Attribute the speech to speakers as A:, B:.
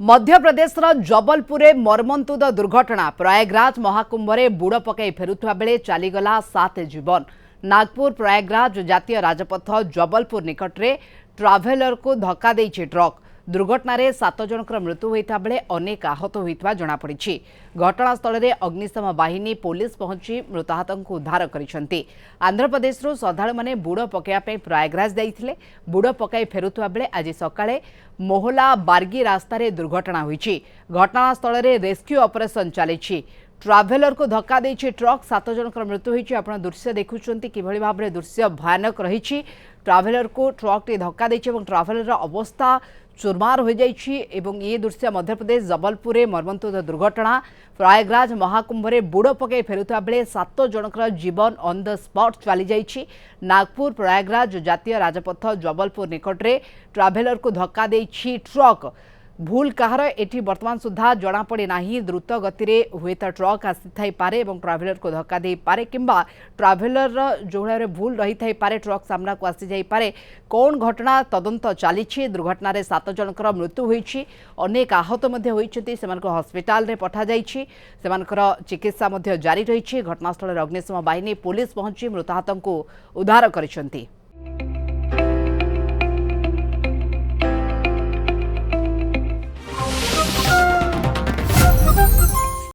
A: मध्य प्रदेश जबलपुर में मर्मन्तुद दुर्घटना। प्रयागराज महाकुंभ में बुड़ पकई फेरुवा बेले चलीगला 7 जीवन। नागपुर प्रयागराज जातीय राजपथ जबलपुर निकट में ट्राभेलर को धक्का देइछि ट्रक। दुर्घटना 7 जनकर मृत्यु होता बेले अनेक आहत होता जमापड़ी। घटनास्थल में अग्निशम बाहिनी पुलिस पहुंची मृताहत उद्धार करिसेंती। आंध्र प्रदेश श्रद्धालु माने बुड़ पकैया प्रयागराज जाइथिले। बुड़ पकई फेरुवा बेले आज सकाळे मोहला बार्गी रास्तार दुर्घटना होईछि। घटनास्थल में रेस्क्यू ऑपरेशन चली। ट्राभेलर को धक्का देइछि ट्रक। 7 जनकर मृत्यु होईछि। आपण दृश्य देखुछंती किभଳି भाबरे दृश्य भयानक रहिछि। ट्राभेलर को ट्रक टे धक्का देइछि एवं ट्राभेलर अवस्था चुरमार हो जाइछि। एवं ये दृश्य मध्य प्रदेश जबलपुर में मर्मन्तुद दुर्घटना। प्रयागराज महाकुंभ में बुड़ पकई फेरुवा बेले 7 जनकर जीवन ऑन द स्पॉट चली जाइछि। नागपुर प्रयागराज जातीय राजपथ जबलपुर निकट में ट्राभेलर को धक्का देइछि ट्रक। भूल कहार एटी वर्तमान सुधा जना पड़े नाही। द्रुत गति में हुए ट्रक आसी पारे और ट्राभेलर को धक्का दे पारे किंबा ट्राभेलर जो भाव भूल रही थाई पारे ट्रक सामना को आसी जाई पारे। कौन घटना तदंत चली। दुर्घटना 7 जनकर मृत्यु होईछि। अनेक आहत होइछन्ति। सेमानको हॉस्पिटल रे पठा जाइछि। सेमानकर चिकित्सा जारी रही। घटनास्थल अग्निशम बाहिनी पुलिस पहुंची मृताहत को उद्धार करिसेंति।